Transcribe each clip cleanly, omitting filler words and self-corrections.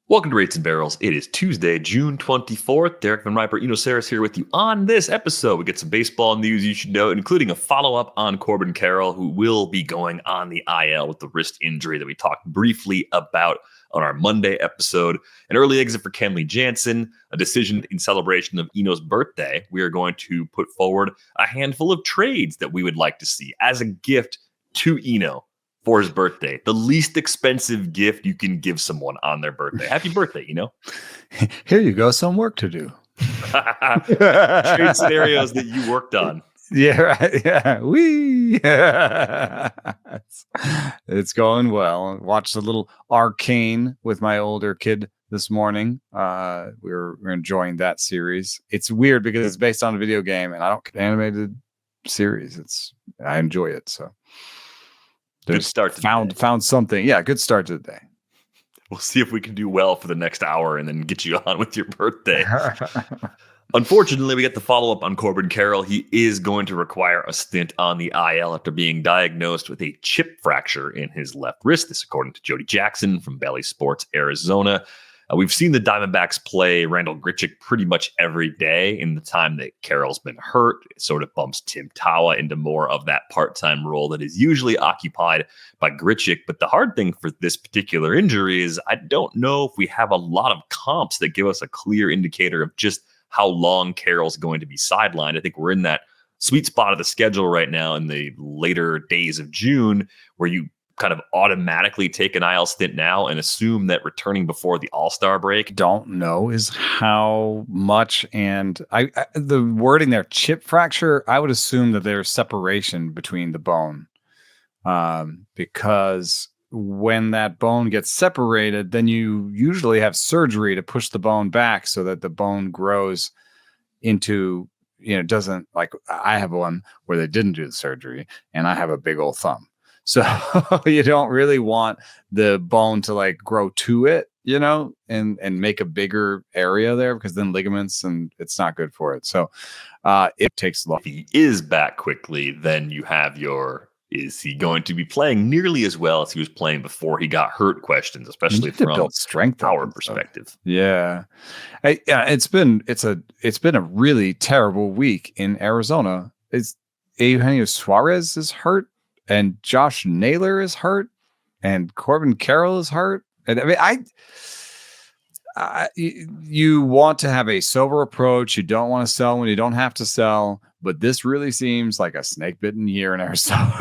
Welcome to Rates and Barrels. It is Tuesday, June 24th. Derek Van Riper, Eno Saris here with you on this episode. We get some baseball news you should know, including a follow-up on Corbin Carroll, who will be going on the IL with the wrist injury that we talked briefly about on our Monday episode. An early exit for Kenley Jansen, a decision in celebration of Eno's birthday. We are going to put forward a handful of trades that we would like to see as a gift to Eno for his birthday. The least expensive gift you can give someone on their birthday. Happy birthday, Eno. Here you go, some work to do. Trade scenarios that you worked on. Yeah, right. Yeah. It's going well. Watched a little Arcane with my older kid this morning. We're enjoying that series. It's weird because it's based on a video game and I don't get animated series. I enjoy it. So good start. Found something. Yeah, good start to the day. We'll see if we can do well for the next hour and then get you on with your birthday. Unfortunately, we get the follow-up on Corbin Carroll. He is going to require a stint on the IL after being diagnosed with a chip fracture in his left wrist. This according to Jody Jackson from Bally Sports, Arizona. We've seen the Diamondbacks play Randall Grichuk pretty much every day in the time that Carroll's been hurt. It sort of bumps Tim Tawa into more of that part-time role that is usually occupied by Grichuk. But the hard thing for this particular injury is I don't know if we have a lot of comps that give us a clear indicator of just how long Carroll's going to be sidelined. I think we're in that sweet spot of the schedule right now in the later days of June where you kind of automatically take an IL stint now and assume that returning before the All-Star break. Don't know is how much, and I the wording there, chip fracture, I would assume that there's separation between the bone because when that bone gets separated, then you usually have surgery to push the bone back so that the bone grows into, doesn't, like I have one where they didn't do the surgery and I have a big old thumb. So you don't really want the bone to like grow to it, and make a bigger area there because then ligaments and it's not good for it. So it takes long. If he is back quickly, then you have is he going to be playing nearly as well as he was playing before he got hurt questions, especially from strength power perspective. Yeah. It's been a really terrible week in Arizona. It's Eugenio Suarez is hurt. And Josh Naylor is hurt, and Corbin Carroll is hurt. And I mean, you want to have a sober approach. You don't want to sell when you don't have to sell. But this really seems like a snake-bitten year in Arizona.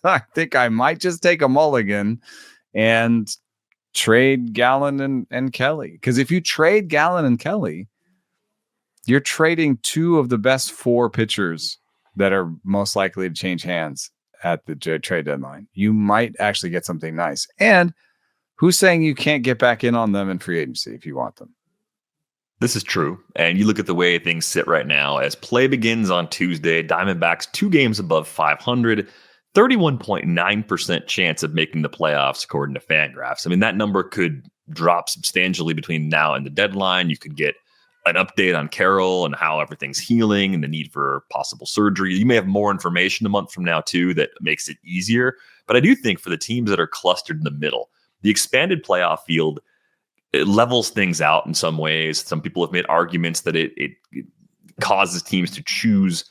I think I might just take a mulligan and trade Gallen and Kelly. Because if you trade Gallen and Kelly, you're trading two of the best four pitchers that are most likely to change hands at the trade deadline. You might actually get something nice. And who's saying you can't get back in on them in free agency if you want them? This is true. And you look at the way things sit right now as play begins on Tuesday, Diamondbacks 2 games above 500, 31.9% chance of making the playoffs according to Fangraphs. I mean, that number could drop substantially between now and the deadline. You could get an update on Carroll and how everything's healing and the need for possible surgery. You may have more information a month from now, too, that makes it easier. But I do think for the teams that are clustered in the middle, the expanded playoff field, it levels things out in some ways. Some people have made arguments that it causes teams to choose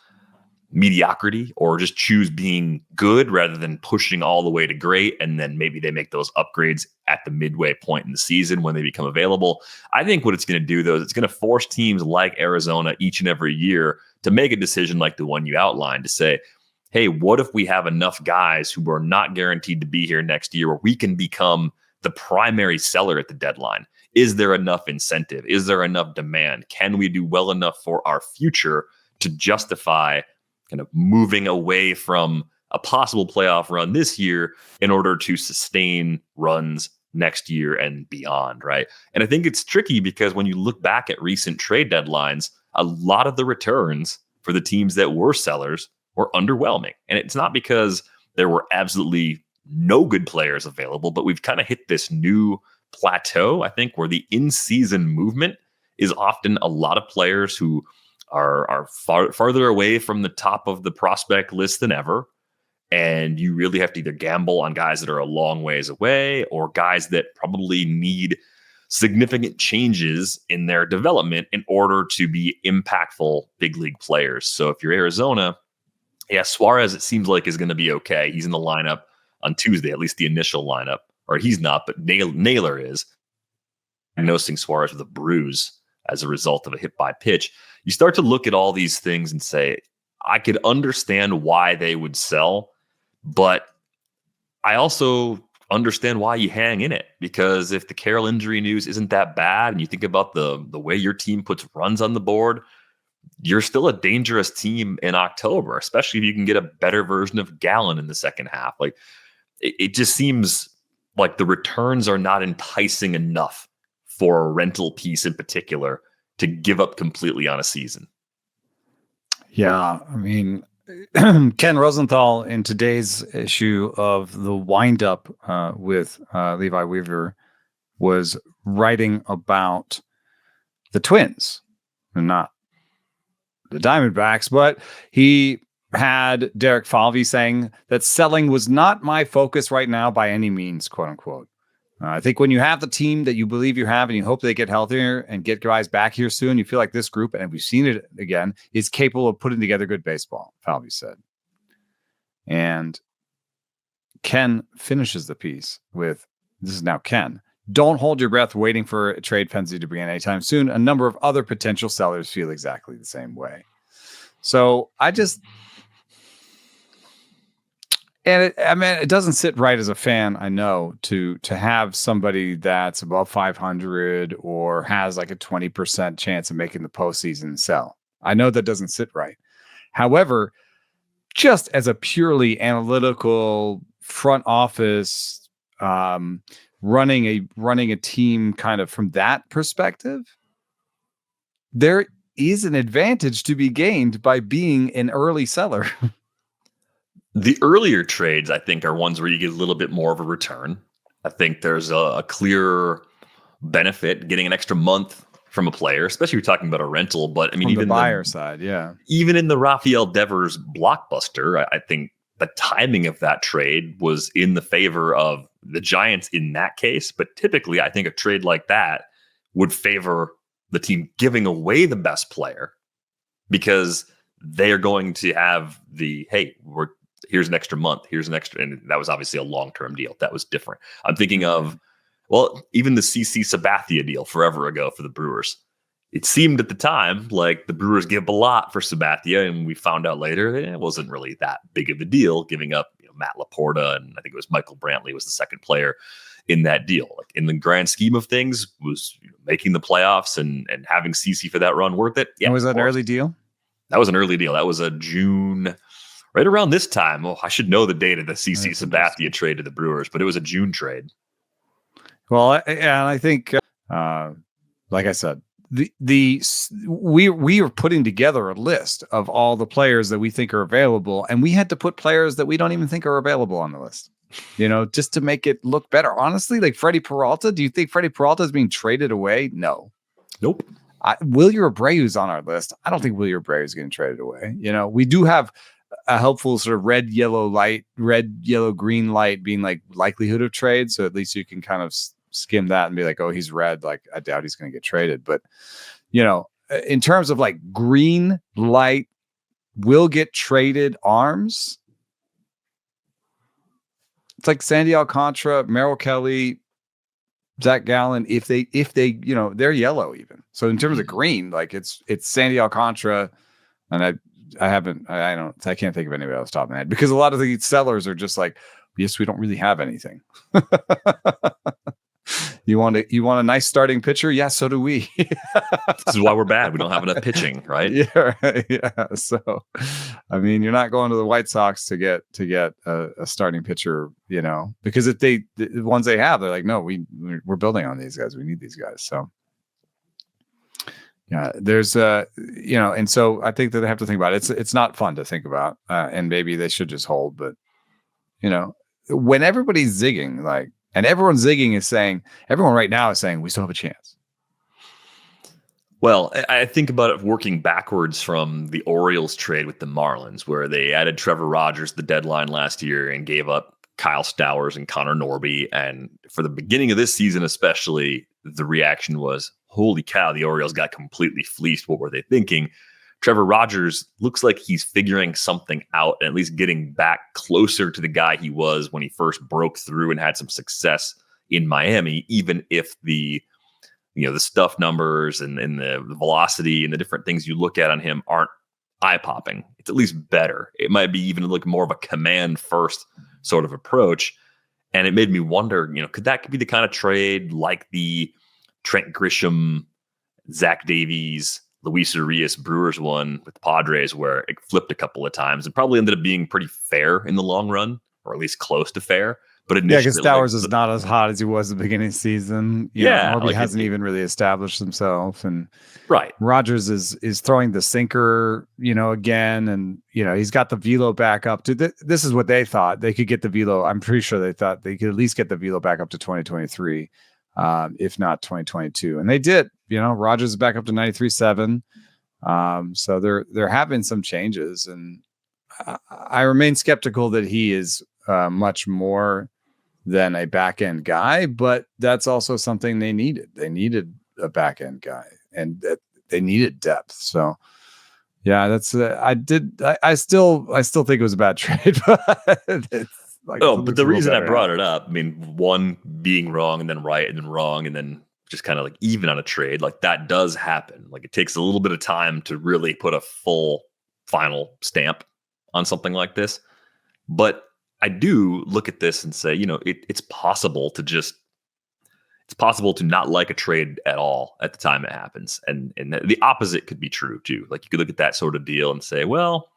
mediocrity or just choose being good rather than pushing all the way to great. And then maybe they make those upgrades at the midway point in the season when they become available. I think what it's going to do, though, is it's going to force teams like Arizona each and every year to make a decision like the one you outlined to say, hey, what if we have enough guys who are not guaranteed to be here next year where we can become the primary seller at the deadline? Is there enough incentive? Is there enough demand? Can we do well enough for our future to justify kind of moving away from a possible playoff run this year in order to sustain runs next year and beyond, right? And I think it's tricky because when you look back at recent trade deadlines, a lot of the returns for the teams that were sellers were underwhelming. And it's not because there were absolutely no good players available, but we've kind of hit this new plateau, I think, where the in-season movement is often a lot of players who are farther away from the top of the prospect list than ever. And you really have to either gamble on guys that are a long ways away or guys that probably need significant changes in their development in order to be impactful big league players. So if you're Arizona, Suarez, it seems like, is going to be okay. He's in the lineup on Tuesday, at least the initial lineup. Or he's not, but Naylor is. Diagnosing Suarez with a bruise as a result of a hit by pitch. You start to look at all these things and say, I could understand why they would sell, but I also understand why you hang in it, because if the Carroll injury news isn't that bad and you think about the way your team puts runs on the board, you're still a dangerous team in October, especially if you can get a better version of Gallen in the second half. Like, it just seems like the returns are not enticing enough for a rental piece in particular to give up completely on a season. Yeah, I mean, Ken Rosenthal in today's issue of the Windup with Levi Weaver was writing about the Twins and not the Diamondbacks, but he had Derek Falvey saying that selling was not my focus right now by any means, quote unquote. I think when you have the team that you believe you have and you hope they get healthier and get guys back here soon, you feel like this group, and we've seen it again, is capable of putting together good baseball, Falvey said. And Ken finishes the piece with, this is now Ken, don't hold your breath waiting for a trade frenzy to begin anytime soon. A number of other potential sellers feel exactly the same way. So it doesn't sit right as a fan, I know, to have somebody that's above 500 or has like a 20% chance of making the postseason sell. I know that doesn't sit right. However, just as a purely analytical front office, running a team kind of from that perspective, there is an advantage to be gained by being an early seller. The earlier trades, I think, are ones where you get a little bit more of a return. I think there's a clear benefit getting an extra month from a player, especially if you're talking about a rental. But I mean, from even the buyer side, even in the Rafael Devers blockbuster, I think the timing of that trade was in the favor of the Giants in that case. But typically, I think a trade like that would favor the team giving away the best player, because they are going to have here's an extra month, here's an extra, and that was obviously a long-term deal. That was different. I'm thinking of, even the CC Sabathia deal forever ago for the Brewers. It seemed at the time like the Brewers gave a lot for Sabathia, and we found out later that it wasn't really that big of a deal, giving up Matt Laporta, and I think it was Michael Brantley was the second player in that deal. Like, in the grand scheme of things, was making the playoffs and having CC for that run worth it? Yeah. And was that an early deal? That was an early deal. That was a June, right around this time. I should know the date of the CC Sabathia trade to the Brewers, but it was a June trade. Well, I think, like I said, we are putting together a list of all the players that we think are available, and we had to put players that we don't even think are available on the list, just to make it look better. Honestly, like Freddie Peralta, do you think Freddie Peralta is being traded away? No. Nope. Wilyer Abreu's on our list. I don't think Wilyer Abreu is getting traded away. We do have a helpful sort of red, yellow, green light being like likelihood of trade. So at least you can kind of skim that and be like, oh, he's red. Like, I doubt he's going to get traded. But, in terms of like green light will get traded arms, it's like Sandy Alcantara, Merrill Kelly, Zach Gallen, if they, they're yellow even. So in terms of green, like it's Sandy Alcantara, and I can't think of anybody else top of my head, because a lot of the sellers are just like, yes, we don't really have anything. You want a nice starting pitcher? Yeah, so do we. This is why we're bad. We don't have enough pitching, right? Yeah. So, I mean, you're not going to the White Sox to get a starting pitcher, because if the ones they have, they're like, no, we're building on these guys. We need these guys. So, yeah, there's and so I think that they have to think about it. It's not fun to think about, and maybe they should just hold. But when everybody's zigging, and everyone's zigging is saying, everyone right now is saying we still have a chance. Well, I think about it working backwards from the Orioles trade with the Marlins, where they added Trevor Rogers at the deadline last year and gave up Kyle Stowers and Connor Norby. And for the beginning of this season, especially, the reaction was, holy cow, the Orioles got completely fleeced. What were they thinking? Trevor Rogers looks like he's figuring something out and at least getting back closer to the guy he was when he first broke through and had some success in Miami, even if the stuff numbers and the velocity and the different things you look at on him aren't eye-popping. It's at least better. It might be even like more of a command first sort of approach. And it made me wonder, could that be the kind of trade like the Trent Grisham, Zach Davies, Luis Urias Brewers one with the Padres, where it flipped a couple of times and probably ended up being pretty fair in the long run, or at least close to fair. But initially, because Stowers is not as hot as he was at the beginning of the season. Morby hasn't even really established himself, and right. Rogers is throwing the sinker, again, and he's got the velo back up to. This is what they thought they could get the velo. I'm pretty sure they thought they could at least get the velo back up to 2023, if not 2022, and they did. Rogers is back up to 93.7. So they're having some changes, and I remain skeptical that he is much more than a back end guy, but that's also something they needed. They needed a back end guy, and they needed depth. So yeah, that's I still think it was a bad trade, but it's but the reason I brought it up, one being wrong and then right and then wrong and then just kind of like even on a trade, like that does happen. Like it takes a little bit of time to really put a full final stamp on something like this. But I do look at this and say, it's possible to not like a trade at all at the time it happens. And the opposite could be true too. Like you could look at that sort of deal and say, well,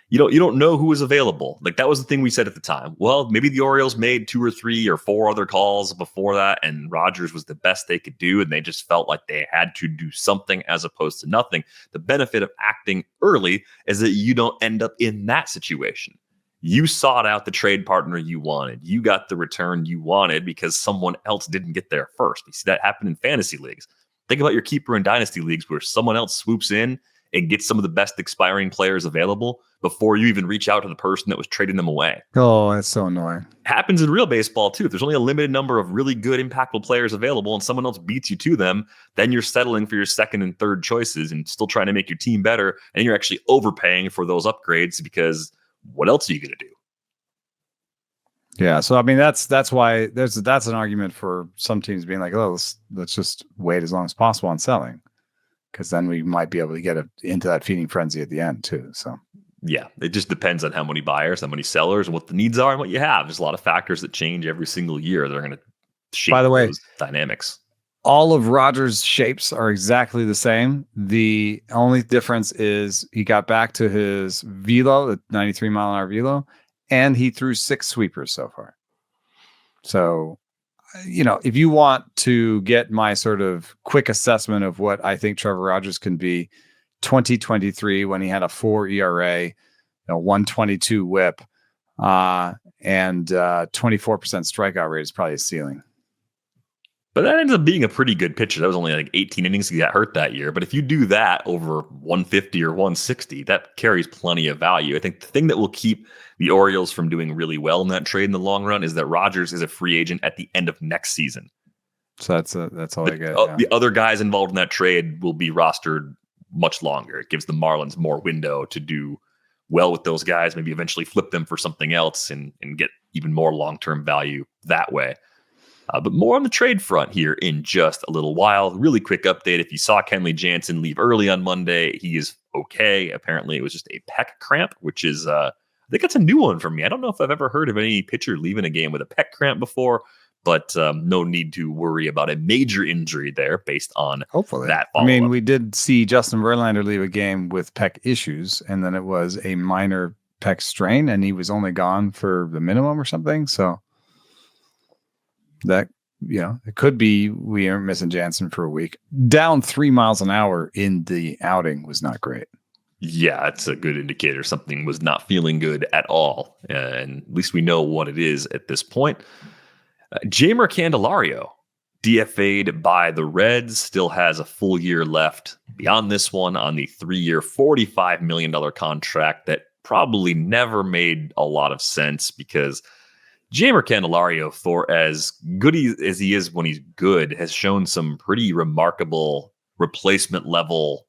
you don't know who is available. Like that was the thing we said at the time. Well, maybe the Orioles made 2 or 3 or 4 other calls before that, and Rogers was the best they could do, and they just felt like they had to do something as opposed to nothing. The benefit of acting early is that you don't end up in that situation. You sought out the trade partner you wanted. You got the return you wanted because someone else didn't get there first. You see that happen in fantasy leagues. Think about your keeper in dynasty leagues where someone else swoops in and gets some of the best expiring players available before you even reach out to the person that was trading them away. Oh, that's so annoying. Happens in real baseball too. If there's only a limited number of really good, impactful players available and someone else beats you to them, then you're settling for your second and third choices and still trying to make your team better. And you're actually overpaying for those upgrades because what else are you going to do? Yeah. So, that's why that's an argument for some teams being like, oh, let's just wait as long as possible on selling, because then we might be able to get into that feeding frenzy at the end too. So yeah, it just depends on how many buyers, how many sellers, and what the needs are and what you have. There's a lot of factors that change every single year that are going to shape those dynamics. All of Rogers' shapes are exactly the same. The only difference is he got back to his velo, the 93 mile an hour velo, and he threw 6 sweepers so far. So, if you want to get my sort of quick assessment of what I think Trevor Rogers can be, 2023 when he had a 4 ERA, 122 whip, and 24% strikeout rate is probably a ceiling. But that ends up being a pretty good pitcher. That was only like 18 innings he got hurt that year. But if you do that over 150 or 160, that carries plenty of value. I think the thing that will keep the Orioles from doing really well in that trade in the long run is that Rogers is a free agent at the end of next season. So that's all I get. The other guys involved in that trade will be rostered much longer. It gives the Marlins more window to do well with those guys, maybe eventually flip them for something else and get even more long-term value that way. But more on the trade front here in just a little while. Really quick update. If you saw Kenley Jansen leave early on Monday, he is okay. Apparently it was just a pec cramp, which is, I think that's a new one for me. I don't know if I've ever heard of any pitcher leaving a game with a pec cramp before, but no need to worry about a major injury there based on hopefully that follow-up. We did see Justin Verlander leave a game with pec issues, and then it was a minor pec strain, and he was only gone for the minimum or something. So that, it could be we are missing Jansen for a week. Down 3 miles an hour in the outing was not great. Yeah, it's a good indicator something was not feeling good at all. And at least we know what it is at this point. Jeimer Candelario, DFA'd by the Reds, still has a full year left beyond this one on the 3-year, $45 million contract that probably never made a lot of sense because Jeimer Candelario, for as good as he is when he's good, has shown some pretty remarkable replacement level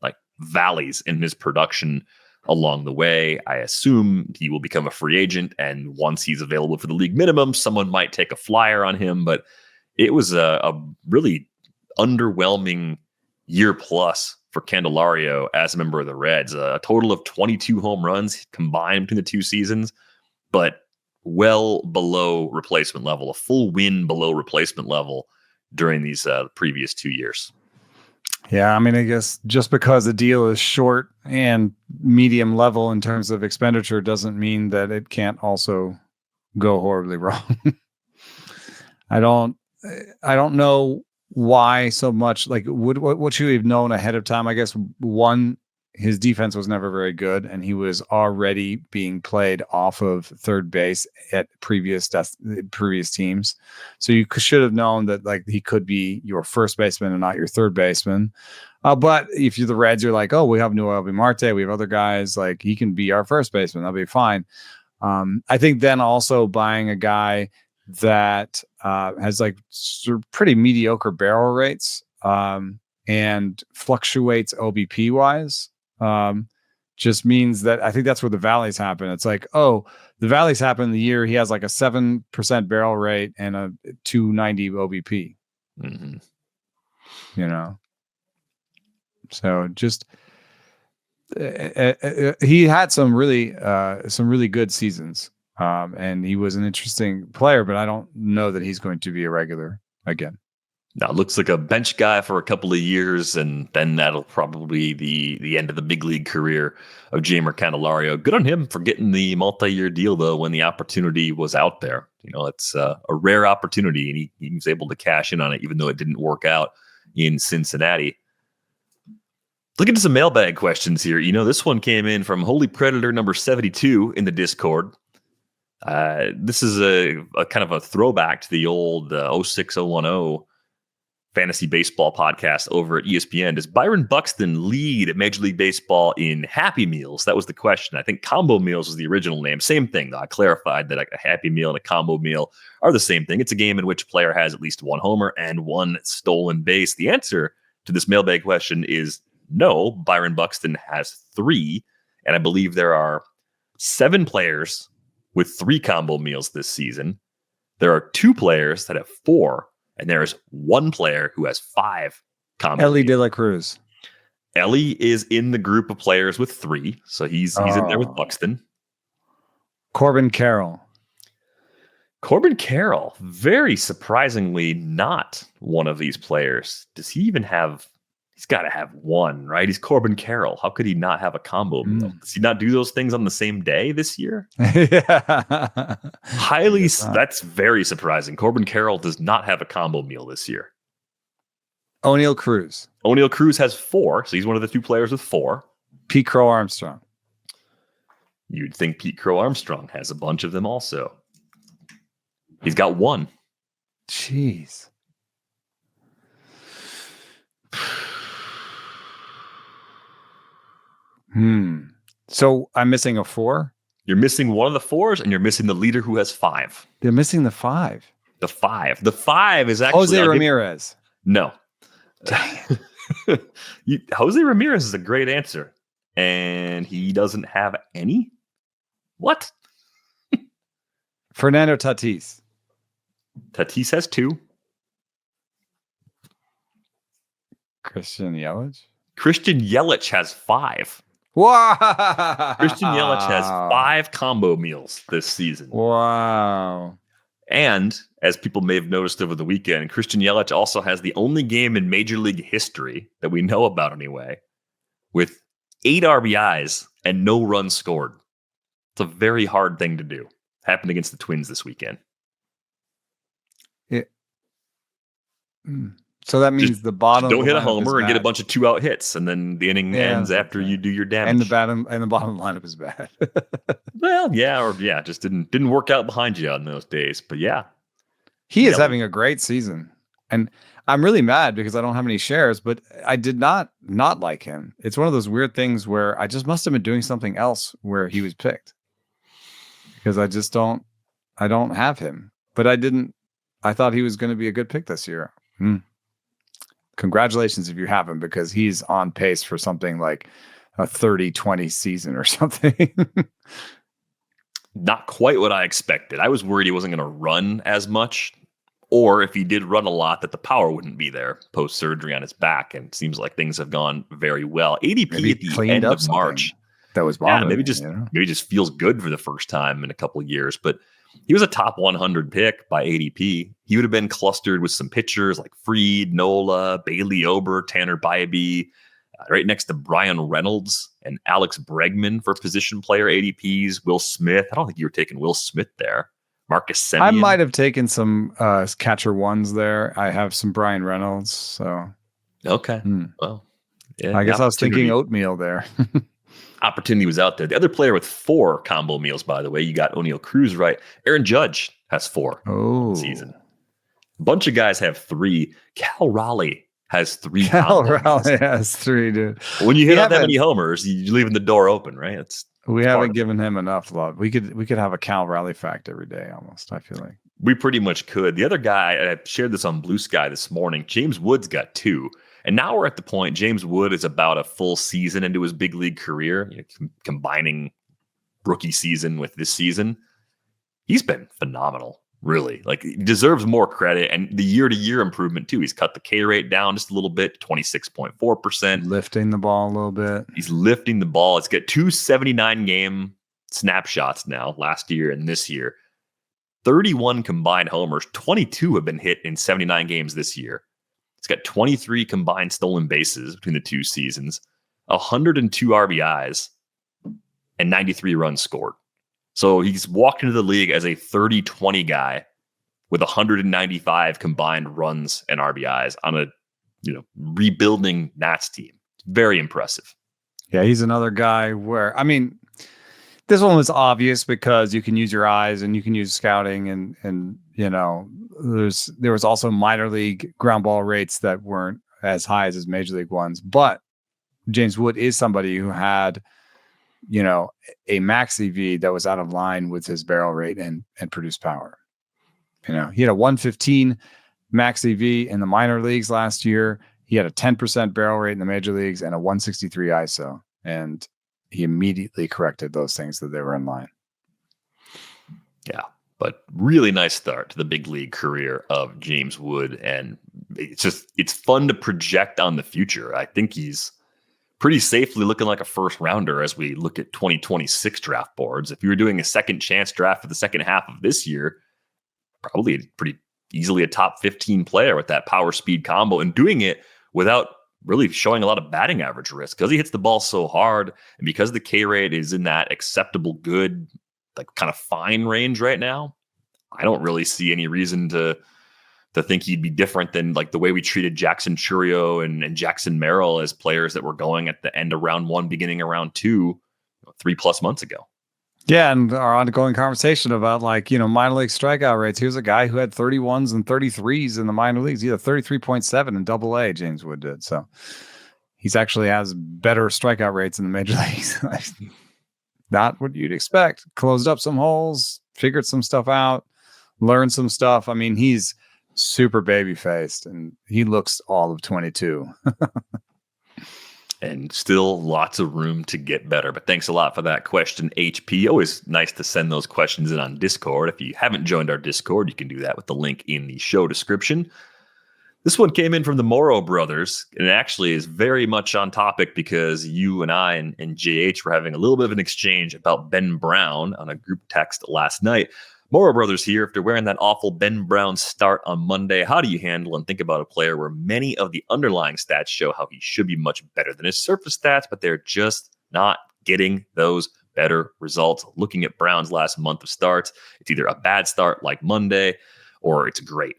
like valleys in his production along the way. I assume he will become a free agent, and once he's available for the league minimum, someone might take a flyer on him. But it was a really underwhelming year plus for Candelario as a member of the Reds. A total of 22 home runs combined between the two seasons, but well below replacement level, a full win below replacement level during these previous 2 years. Yeah, I mean, I guess just because the deal is short and medium level in terms of expenditure doesn't mean that it can't also go horribly wrong. I don't know why so much. Like, what you have known ahead of time, I guess. One, his defense was never very good, and he was already being played off of third base at previous teams. So you should have known that like he could be your first baseman and not your third baseman. But if you're the Reds, you're like, oh, we have Noel Marte, we have other guys, like he can be our first baseman. That'll be fine. I think then also buying a guy that has like sort of pretty mediocre barrel rates and fluctuates OBP wise. Just means that I think that's where the valleys happen. It's like, oh, the valleys happen the year he has like a 7% barrel rate and a 290 OBP. Mm-hmm. You know, so just he had some really good seasons, and he was an interesting player. But I don't know that he's going to be a regular again. Now, it looks like a bench guy for a couple of years, and then that'll probably be the end of the big league career of Jeimer Candelario. Good on him for getting the multi-year deal, though, when the opportunity was out there. You know, it's a rare opportunity, and he was able to cash in on it, even though it didn't work out in Cincinnati. Look into some mailbag questions here. You know, this one came in from Holy Predator number 72 in the Discord. This is a kind of a throwback to the old 06010 fantasy baseball podcast over at ESPN. Does Byron Buxton lead Major League Baseball in Happy Meals? That was the question. I think Combo Meals was the original name. Same thing, though. I clarified that a Happy Meal and a Combo Meal are the same thing. It's a game in which a player has at least one homer and one stolen base. The answer to this mailbag question is no. Byron Buxton has 3, and I believe there are 7 players with 3 Combo Meals this season. There are 2 players that have 4, and there is 1 player who has 5 combo. Ellie De La Cruz. Ellie is in the group of players with 3, so he's in there with Buxton. Corbin Carroll. Corbin Carroll, very surprisingly not one of these players. Does he even have... He's got to have 1, right? He's Corbin Carroll. How could he not have a combo meal? Does he not do those things on the same day this year? Yeah. That's very surprising. Corbin Carroll does not have a combo meal this year. O'Neal Cruz. O'Neal Cruz has 4, so he's one of the 2 players with 4. Pete Crow Armstrong. You'd think Pete Crow Armstrong has a bunch of them also. He's got 1. Jeez. So I'm missing a 4? You're missing one of the 4s, and you're missing the leader who has 5. They're missing the 5. The 5. The 5 is actually... Jose Ramirez. No. Jose Ramirez is a great answer. And he doesn't have any? What? Fernando Tatis. Tatis has 2. Christian Yelich? Christian Yelich has 5. Wow. Christian Yelich has 5 combo meals this season. Wow. And as people may have noticed over the weekend, Christian Yelich also has the only game in Major League history that we know about anyway, with 8 RBIs and no runs scored. It's a very hard thing to do. Happened against the Twins this weekend. So that means the bottom. Don't hit a homer and get a bunch of 2-out hits, and then the inning ends after you do your damage. And the bottom lineup is bad. Well, just didn't work out behind you on those days. But yeah, he is having a great season, and I'm really mad because I don't have any shares. But I did not like him. It's one of those weird things where I just must have been doing something else where he was picked, because I just don't. I don't have him, but I thought he was going to be a good pick this year. Congratulations if you have him, because he's on pace for something like a 30-20 season or something. Not quite what I expected. I was worried he wasn't going to run as much, or if he did run a lot, that the power wouldn't be there post-surgery on his back. And it seems like things have gone very well. ADP Maybe at the end of March. That was bothering maybe me, maybe just feels good for the first time in a couple of years. But he was a top 100 pick by ADP. He would have been clustered with some pitchers like Fried, Nola, Bailey Ober, Tanner Bybee, right next to Brian Reynolds and Alex Bregman for position player ADPs. Will Smith. I don't think you were taking Will Smith there. Marcus Semien. I might have taken some catcher ones there. I have some Brian Reynolds. So okay. Well, yeah, I guess I was thinking oatmeal there. Opportunity was out there. The other player with 4 combo meals, by the way, you got O'Neal Cruz right. Aaron Judge has 4 season. A bunch of guys have 3. Cal Raleigh has 3. Cal Raleigh has 3, dude. When you hit out that many homers, you're leaving the door open, right? We haven't given him enough love. We could have a Cal Raleigh fact every day almost, I feel like. We pretty much could. The other guy, I shared this on Blue Sky this morning, James Wood's got 2. And now we're at the point, James Wood is about a full season into his big league career, combining rookie season with this season. He's been phenomenal, really. Like, he deserves more credit. And the year-to-year improvement, too. He's cut the K rate down just a little bit, 26.4%. Lifting the ball a little bit. He's lifting the ball. It's got 279-game snapshots now, last year and this year. 31 combined homers. 22 have been hit in 79 games this year. It's got 23 combined stolen bases between the 2 seasons, 102 RBIs, and 93 runs scored. So he's walked into the league as a 30-20 guy with 195 combined runs and RBIs on a rebuilding Nats team. Very impressive. Yeah, he's another guy where, I mean, this one was obvious because you can use your eyes and you can use scouting and there was also minor league ground ball rates that weren't as high as his major league ones. But James Wood is somebody who had, a max EV that was out of line with his barrel rate and produced power. He had a 115 max EV in the minor leagues last year. He had a 10% barrel rate in the major leagues and a 163 ISO. And he immediately corrected those things that they were in line. Yeah, but really nice start to the big league career of James Wood. And it's fun to project on the future. I think he's pretty safely looking like a first rounder as we look at 2026 draft boards. If you were doing a second chance draft for the second half of this year, probably pretty easily a top 15 player with that power speed combo, and doing it without really showing a lot of batting average risk because he hits the ball so hard. And because the K rate is in that acceptable, good, like kind of fine range right now, I don't really see any reason to think he'd be different than like the way we treated Jackson Churio and Jackson Merrill as players that were going at the end of round 1, beginning of round 2, 3+ months ago. Yeah, and our ongoing conversation about minor league strikeout rates. Here's a guy who had 31s and 33s in the minor leagues. He had 33.7 in Double-A, James Wood did. So he's actually has better strikeout rates in the major leagues. Not what you'd expect. Closed up some holes, figured some stuff out, learned some stuff. I mean, he's super baby-faced, and he looks all of 22. And still lots of room to get better. But thanks a lot for that question, HP. Always nice to send those questions in on Discord. If you haven't joined our Discord, you can do that with the link in the show description. This one came in from the Morrow brothers, and it actually is very much on topic because you and I and JH were having a little bit of an exchange about Ben Brown on a group text last night. Morrow brothers here, after wearing that awful Ben Brown start on Monday, how do you handle and think about a player where many of the underlying stats show how he should be much better than his surface stats, but they're just not getting those better results? Looking at Brown's last month of starts, it's either a bad start like Monday or it's great.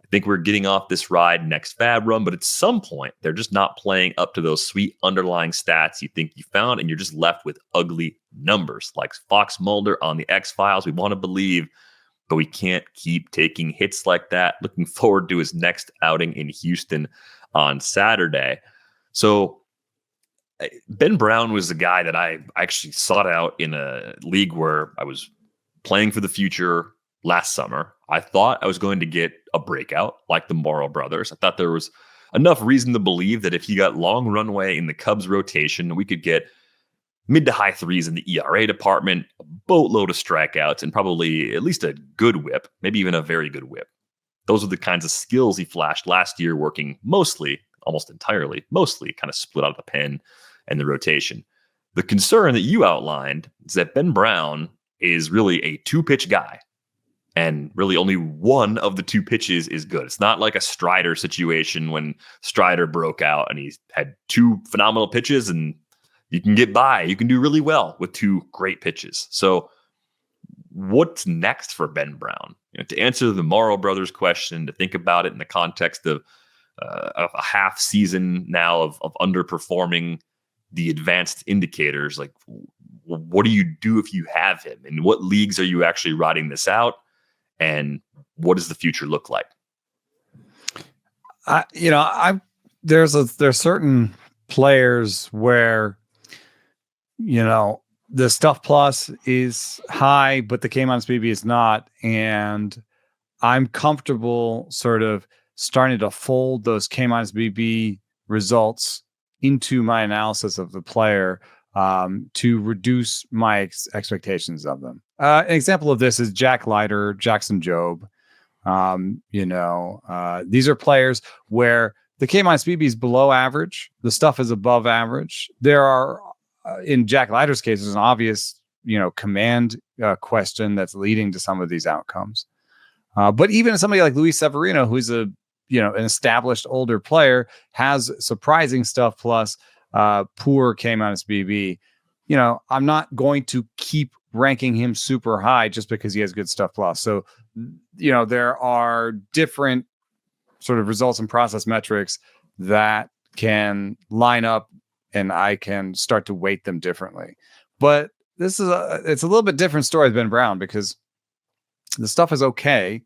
I think we're getting off this ride next fab run, but at some point, they're just not playing up to those sweet underlying stats you think you found, and you're just left with ugly numbers like Fox Mulder on the X-Files. We want to believe, but we can't keep taking hits like that. Looking forward to his next outing in Houston on Saturday. So Ben Brown was the guy that I actually sought out in a league where I was playing for the future, last summer, I thought I was going to get a breakout like the Morrow brothers. I thought there was enough reason to believe that if he got long runway in the Cubs rotation, we could get mid to high threes in the ERA department, a boatload of strikeouts, and probably at least a good whip, maybe even a very good whip. Those are the kinds of skills he flashed last year, working mostly, almost entirely, mostly kind of split out of the pen and the rotation. The concern that you outlined is that Ben Brown is really a two-pitch guy, and really only one of the two pitches is good. It's not like a Strider situation when Strider broke out and he had two phenomenal pitches, and you can get by. You can do really well with two great pitches. So what's next for Ben Brown? To answer the Morrow brothers question, to think about it in the context of a half season now of underperforming the advanced indicators, like what do you do if you have him? In what leagues are you actually riding this out? And what does the future look like? There's certain players where, the stuff plus is high, but the K-BB is not. And I'm comfortable sort of starting to fold those K-BB results into my analysis of the player to reduce my expectations of them. An example of this is Jack Leiter, Jackson Jobe. These are players where the K-BB is below average. The stuff is above average. There are, in Jack Leiter's case, there's an obvious, command question that's leading to some of these outcomes. But even somebody like Luis Severino, who's an established older player, has surprising stuff plus poor K-BB. I'm not going to keep ranking him super high just because he has good stuff plus. So, there are different sort of results and process metrics that can line up, and I can start to weight them differently. But it's a little bit different story with Ben Brown, because the stuff is okay.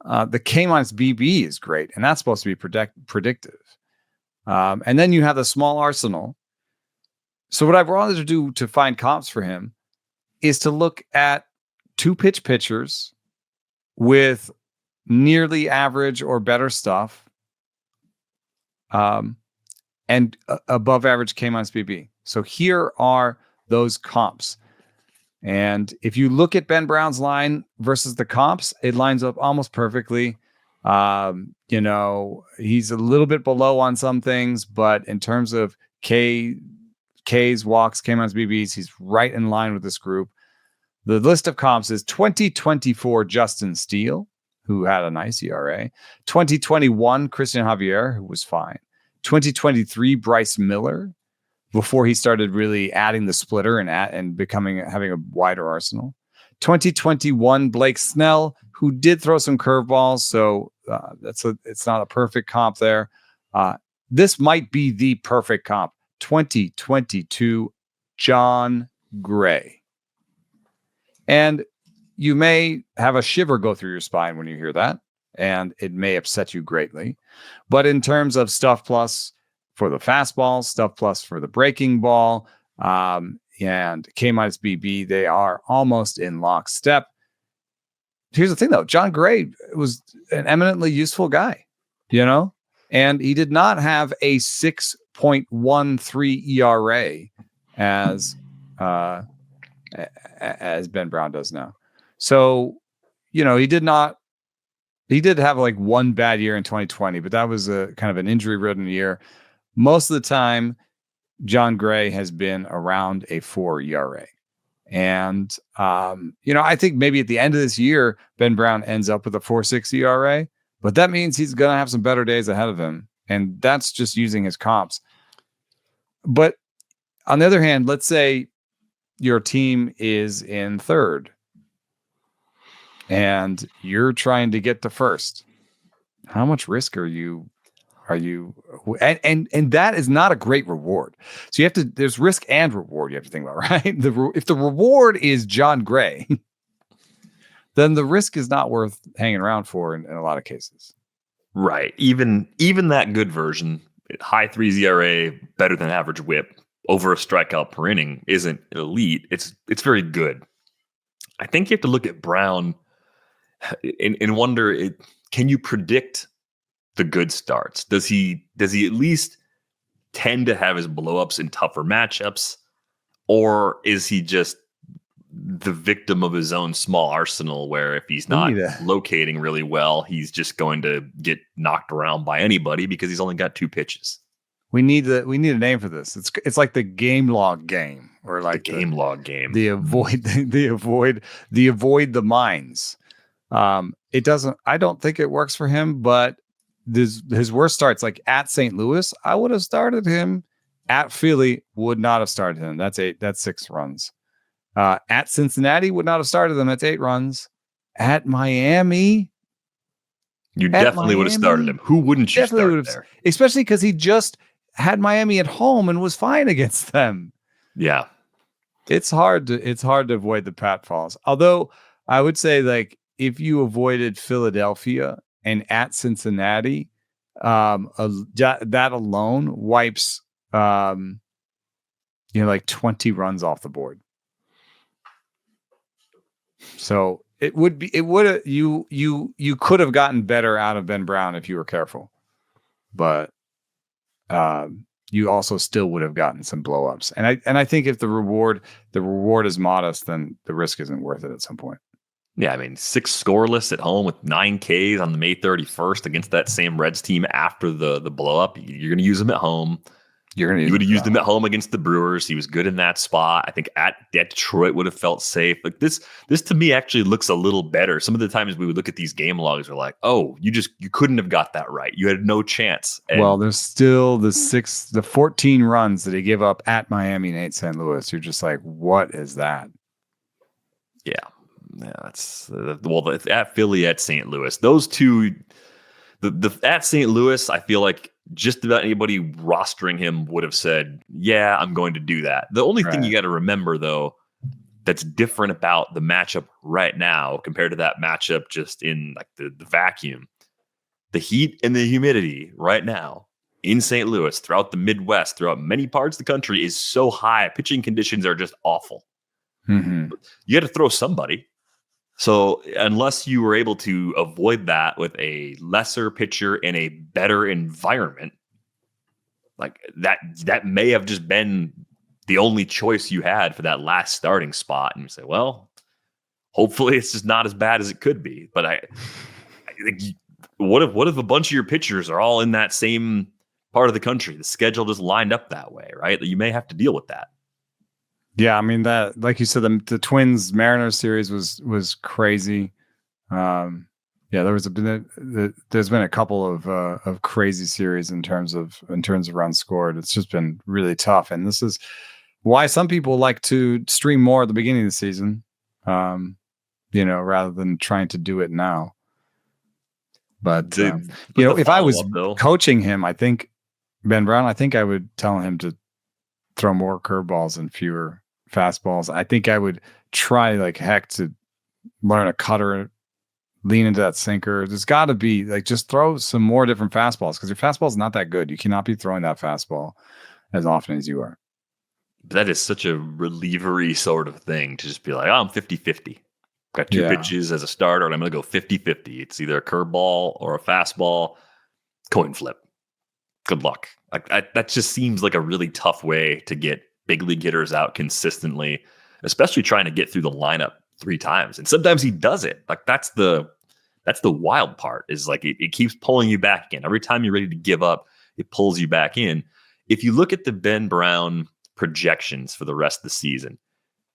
The K-BB is great, and that's supposed to be predictive. And then you have the small arsenal. So what I've wanted to do to find comps for him is to look at two pitch pitchers with nearly average or better stuff, and above average K-BB. So here are those comps. And if you look at Ben Brown's line versus the comps, it lines up almost perfectly. He's a little bit below on some things, but in terms of Ks, walks, K-BBs, he's right in line with this group. The list of comps is 2024 Justin Steele, who had a nice ERA. 2021 Christian Javier, who was fine. 2023 Bryce Miller, before he started really adding the splitter and having a wider arsenal. 2021 Blake Snell, who did throw some curveballs, so it's not a perfect comp there. This might be the perfect comp. 2022 John Gray. And you may have a shiver go through your spine when you hear that, and it may upset you greatly. But in terms of stuff plus for the fastball, stuff plus for the breaking ball, and K-BB, they are almost in lockstep. Here's the thing, though. John Gray was an eminently useful guy, and he did not have a 6.13 ERA as Ben Brown does now. So, he did have like one bad year in 2020, but that was a kind of an injury-ridden year. Most of the time, John Gray has been around a 4 ERA. And, I think maybe at the end of this year, Ben Brown ends up with a 4.6 ERA, but that means he's going to have some better days ahead of him. And that's just using his comps. But on the other hand, let's say your team is in third and you're trying to get to first. How much risk are you? And that is not a great reward. So there's risk and reward you have to think about, right? If the reward is John Gray, then the risk is not worth hanging around for in a lot of cases. Right. Even that good version, high 3 ERA, better than average whip, over a strikeout per inning isn't elite. It's very good. I think you have to look at Brown and wonder, can you predict the good starts? Does he at least tend to have his blowups in tougher matchups, or is he just the victim of his own small arsenal, where if he's not locating really well, he's just going to get knocked around by anybody because he's only got 2 pitches? We need a name for this. It's like the game log game, or like the game log game. The avoid the mines. It doesn't. I don't think it works for him. But his worst starts, like at St. Louis, I would have started him. At Philly, would not have started him. That's 6 runs. At Cincinnati, would not have started him. That's 8 runs. At Miami, you definitely would have started him. Who wouldn't you start there? Especially because he just had Miami at home and was fine against them. Yeah. It's hard to avoid the patfalls. Although I would say, like, if you avoided Philadelphia and at Cincinnati, that alone wipes like 20 runs off the board. So you could have gotten better out of Ben Brown if you were careful, but you also still would have gotten some blowups. And I think if the reward is modest, then the risk isn't worth it at some point. Yeah, I mean, 6 scoreless at home with 9 Ks on the May 31st against that same Reds team after the blowup. You're going to use him at home. You would have used him at home against the Brewers. He was good in that spot. I think at Detroit would have felt safe. Like this to me actually looks a little better. Some of the times we would look at these game logs, we're like, oh, you couldn't have got that right. You had no chance. And well, there's still the 14 runs that he gave up at Miami and at St. Louis. You're just like, what is that? Yeah, that's at Philly, at St. Louis. Those two, the at St. Louis, I feel like just about anybody rostering him would have said, yeah, I'm going to do that. The only thing you got to remember, though, that's different about the matchup right now compared to that matchup just in like the vacuum, the heat and the humidity right now in St. Louis, throughout the Midwest, throughout many parts of the country, is so high. Pitching conditions are just awful. Mm-hmm. You got to throw somebody. So unless you were able to avoid that with a lesser pitcher in a better environment, like that may have just been the only choice you had for that last starting spot. And you say, well, hopefully it's just not as bad as it could be. But I think, what if a bunch of your pitchers are all in that same part of the country? The schedule just lined up that way, right? You may have to deal with that. Yeah, I mean, that, like you said, the Twins Mariners series was crazy. Yeah, there's been a couple of crazy series in terms of runs scored. It's just been really tough, and this is why some people like to stream more at the beginning of the season, rather than trying to do it now. But if I was coaching him, I think Ben Brown, I think I would tell him to throw more curveballs and fewer fastballs. I think I would try like heck to learn a cutter, lean into that sinker. There's got to be just throw some more different fastballs, because your fastball is not that good. You cannot be throwing that fastball as often as you are. That is such a relievery sort of thing to just be like, oh, I'm 50-50. Got 2 pitches as a starter, and I'm going to go 50-50. It's either a curveball or a fastball. Coin flip. Good luck. That just seems like a really tough way to get big league hitters out consistently, especially trying to get through the lineup 3 times. And sometimes he does it. Like that's the wild part, is like it keeps pulling you back in. Every time you're ready to give up, it pulls you back in. If you look at the Ben Brown projections for the rest of the season,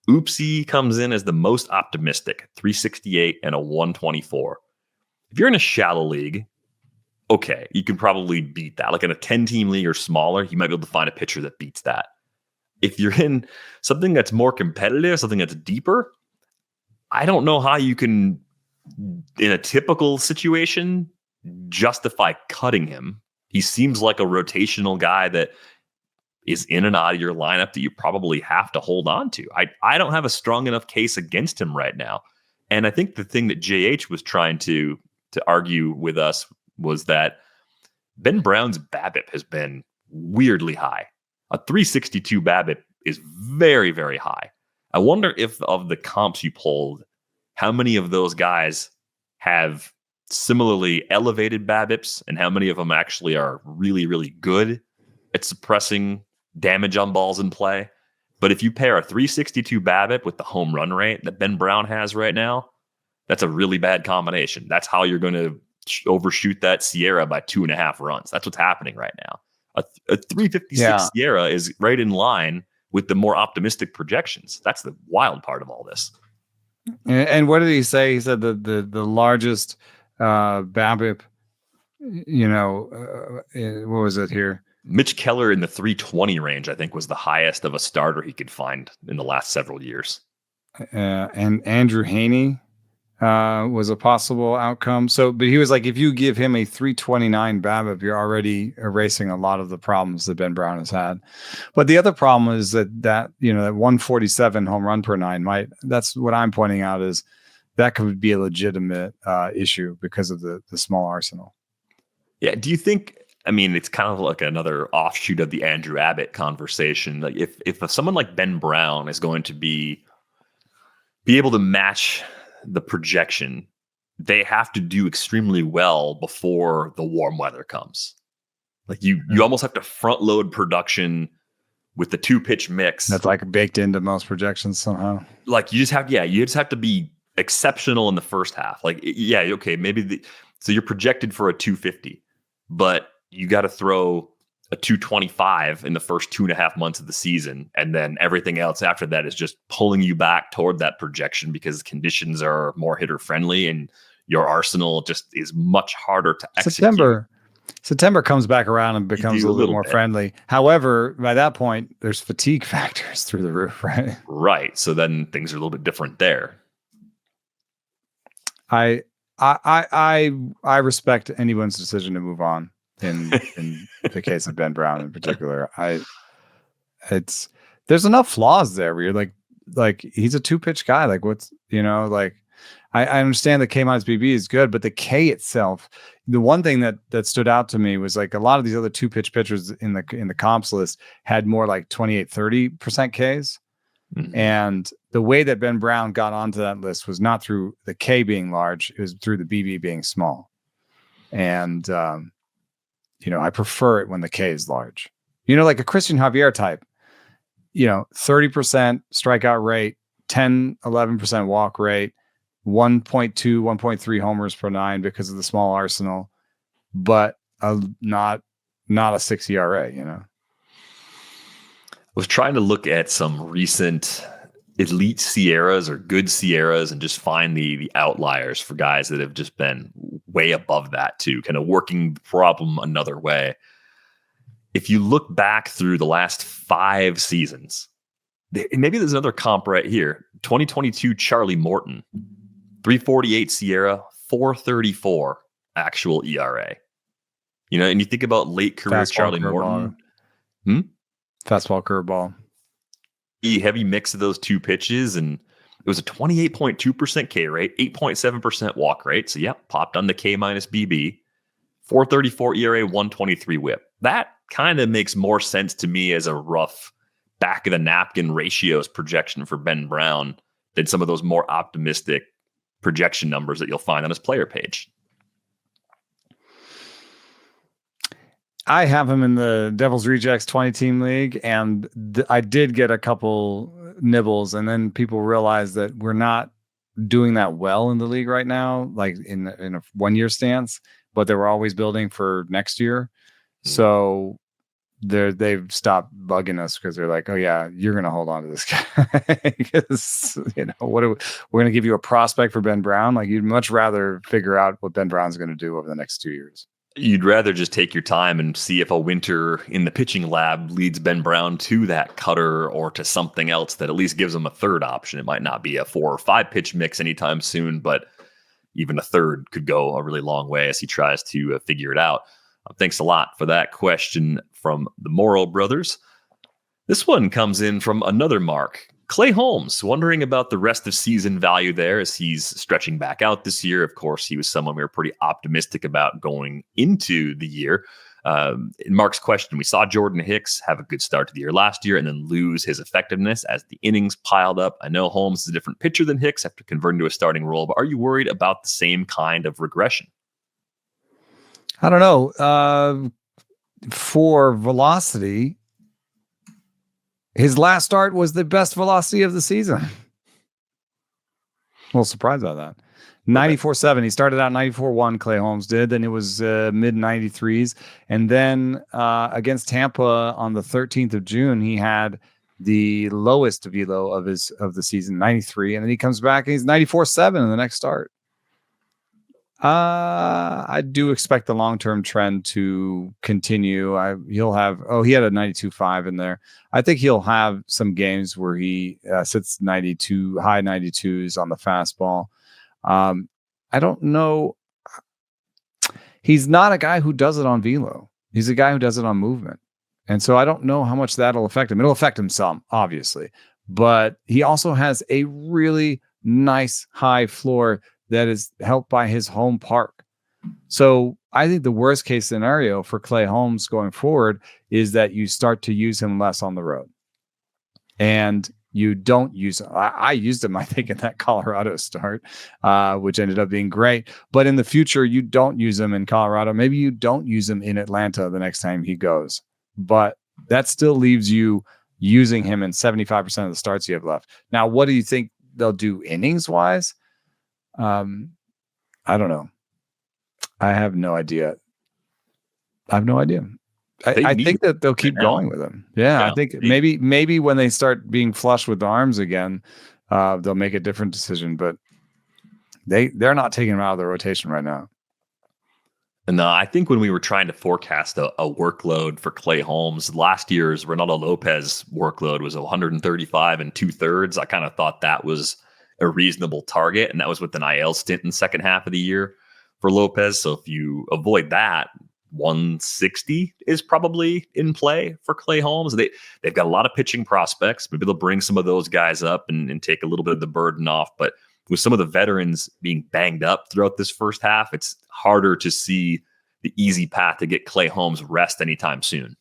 Oopsie comes in as the most optimistic, 368 and a 124. If you're in a shallow league, okay, you can probably beat that. Like in a 10-team league or smaller, you might be able to find a pitcher that beats that. If you're in something that's more competitive, something that's deeper, I don't know how you can, in a typical situation, justify cutting him. He seems like a rotational guy that is in and out of your lineup that you probably have to hold on to. I don't have a strong enough case against him right now. And I think the thing that JH was trying to argue with us was that Ben Brown's BABIP has been weirdly high. A 362 BABIP is very, very high. I wonder if of the comps you pulled, how many of those guys have similarly elevated BABIPs and how many of them actually are really, really good at suppressing damage on balls in play. But if you pair a 362 BABIP with the home run rate that Ben Brown has right now, that's a really bad combination. That's how you're going to overshoot that Sierra by 2.5 runs. That's what's happening right now. A 356 Sierra is right in line with the more optimistic projections. That's the wild part of all this. And what did he say? He said the largest BABIP, what was it here? Mitch Keller in the 320 range, I think, was the highest of a starter he could find in the last several years. And Andrew Haney was a possible outcome. But he was like, if you give him a 329 BABIP, you're already erasing a lot of the problems that Ben Brown has had. But the other problem is that 147 home run per nine that's what I'm pointing out, is that could be a legitimate issue because of the small arsenal. Yeah. Do you think, it's kind of like another offshoot of the Andrew Abbott conversation. Like if someone like Ben Brown is going to be able to match the projection, they have to do extremely well before the warm weather comes. Like you almost have to front load production with the 2-pitch mix. That's like baked into most projections somehow. Like you just have to be exceptional in the first half. Like, yeah, okay, so you're projected for a 250, but you got to throw a 225 in the first 2.5 months of the season. And then everything else after that is just pulling you back toward that projection because conditions are more hitter friendly and your arsenal just is much harder to execute. September comes back around and becomes a little more friendly. However, by that point, there's fatigue factors through the roof, right? Right. So then things are a little bit different there. I respect anyone's decision to move on. In the case of Ben Brown in particular, there's enough flaws there where you're like he's a 2-pitch guy. Like I understand the K minus BB is good, but the K itself, the one thing that stood out to me was like a lot of these other 2-pitch pitchers in the comps list had more like 28-30% Ks. Mm-hmm. And the way that Ben Brown got onto that list was not through the K being large, it was through the BB being small. And I prefer it when the K is large. Like a Christian Javier type, 30% strikeout rate, 10-11% walk rate, 1.2, 1.3 homers per nine because of the small arsenal, but not a 6 ERA, I was trying to look at some recent elite Sierras or good Sierras and just find the outliers for guys that have just been way above that too, kind of working the problem another way. If you look back through the last 5 seasons, maybe there's another comp right here. 2022 Charlie Morton, 348 Sierra, 434 actual ERA. And you think about late career Fastball, Charlie Morton. Fastball, curveball. Heavy mix of those 2 pitches, and it was a 28.2% K rate, 8.7% walk rate. So popped on the K minus BB, 434 ERA, 123 whip. That kind of makes more sense to me as a rough back of the napkin ratios projection for Ben Brown than some of those more optimistic projection numbers that you'll find on his player page. I have him in the Devil's Rejects 20-team league, and I did get a couple nibbles, and then people realized that we're not doing that well in the league right now, like in a 1-year stance, but they were always building for next year. So they've stopped bugging us because they're like, oh yeah, you're going to hold on to this guy because we're going to give you a prospect for Ben Brown. Like you'd much rather figure out what Ben Brown's going to do over the next 2 years. You'd rather just take your time and see if a winter in the pitching lab leads Ben Brown to that cutter or to something else that at least gives him a third option. It might not be a 4 or 5 pitch mix anytime soon, but even a third could go a really long way as he tries to figure it out. Thanks a lot for that question from the Morrow brothers. This one comes in from another Mark. Clay Holmes, wondering about the rest of season value there as he's stretching back out this year. Of course, he was someone we were pretty optimistic about going into the year. In Mark's question, we saw Jordan Hicks have a good start to the year last year and then lose his effectiveness as the innings piled up. I know Holmes is a different pitcher than Hicks after converting to a starting role, but are you worried about the same kind of regression? I don't know. For velocity, his last start was the best velocity of the season. A little surprised by that. 94.7. He started out 94.1. Clay Holmes did. Then it was mid 93s. And then against Tampa on the 13th of June, he had the lowest velo of the season, 93. And then he comes back and he's 94.7 in the next start. I do expect the long-term trend to continue. He'll have, he had a 92.5 in there. I think he'll have some games where he sits 92, high 92s on the fastball. I don't know. He's not a guy who does it on velo. He's a guy who does it on movement. And so I don't know how much that'll affect him. It'll affect him some, obviously, but he also has a really nice high floor that is helped by his home park. So I think the worst case scenario for Clay Holmes going forward is that you start to use him less on the road. And you don't use him. I used him, I think, in that Colorado start, which ended up being great. But in the future, you don't use him in Colorado. Maybe you don't use him in Atlanta the next time he goes. But that still leaves you using him in 75% of the starts you have left. Now, what do you think they'll do innings-wise? I don't know. I have no idea. I think that they'll keep going with him. Yeah, I think maybe when they start being flush with arms again, they'll make a different decision. But they're not taking him out of the rotation right now. And I think when we were trying to forecast a workload for Clay Holmes, last year's Ronaldo Lopez workload was 135 and 2/3. I kind of thought that was a reasonable target, and that was with an IL stint in the second half of the year for Lopez. So if you avoid that, 160 is probably in play for Clay Holmes. They've got a lot of pitching prospects. Maybe they'll bring some of those guys up and take a little bit of the burden off. But with some of the veterans being banged up throughout this first half, it's harder to see the easy path to get Clay Holmes rest anytime soon.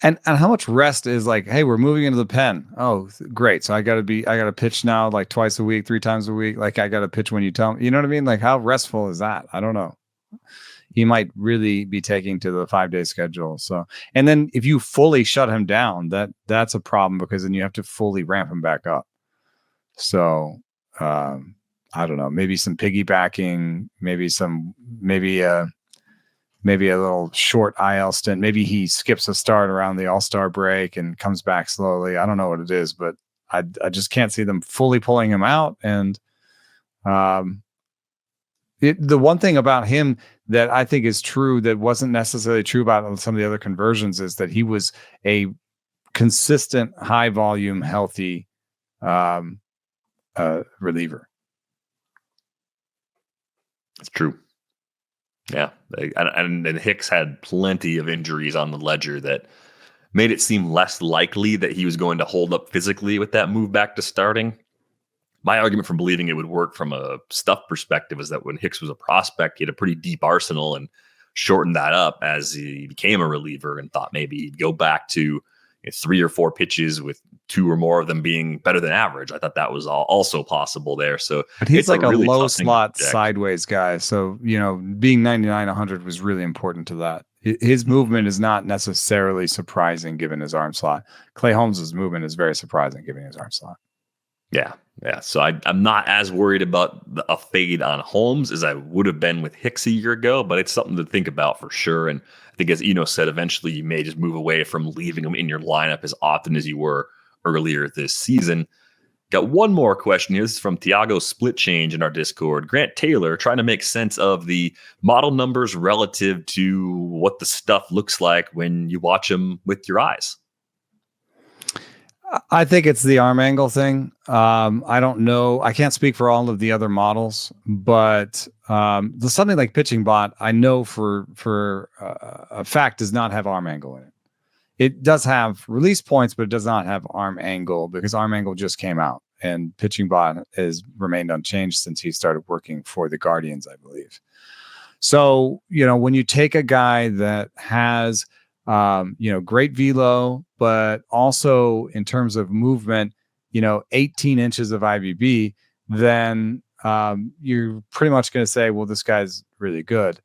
And how much rest is like, hey, we're moving into the pen. Oh, great. So I got to pitch now like twice a week, 3 times a week. Like I got to pitch when you tell me, you know what I mean? Like how restful is that? I don't know. He might really be taking to the 5-day schedule. So, and then if you fully shut him down, that's a problem because then you have to fully ramp him back up. So, I don't know, maybe some piggybacking, maybe a little short IL stint. Maybe he skips a start around the All-Star break and comes back slowly. I don't know what it is, but I just can't see them fully pulling him out. And the one thing about him that I think is true that wasn't necessarily true about some of the other conversions is that he was a consistent, high volume, healthy reliever. It's true. Yeah. And Hicks had plenty of injuries on the ledger that made it seem less likely that he was going to hold up physically with that move back to starting. My argument for believing it would work from a stuff perspective is that when Hicks was a prospect, he had a pretty deep arsenal and shortened that up as he became a reliever and thought maybe he'd go back to 3 or 4 pitches with 2 or more of them being better than average. I thought that was also possible there. So, but he's like a really low slot sideways guy. So, being 99, 100 was really important to that. His movement is not necessarily surprising given his arm slot. Clay Holmes's movement is very surprising given his arm slot. Yeah. So I'm not as worried about a fade on Holmes as I would have been with Hicks a year ago, but it's something to think about for sure. And I think as Eno said, eventually you may just move away from leaving him in your lineup as often as you were earlier this season. Got one more question here. This is from Tiago Split Change in our Discord. Grant Taylor trying to make sense of the model numbers relative to what the stuff looks like when you watch them with your eyes. I think it's the arm angle thing. I don't know. I can't speak for all of the other models, but something like Pitching Bot, I know for a fact does not have arm angle in it. It does have release points, but it does not have arm angle because arm angle just came out and Pitching Bot has remained unchanged since he started working for the Guardians, I believe. So, when you take a guy that has, great velo, but also in terms of movement, 18 inches of IVB, then you're pretty much going to say, well, this guy's really good.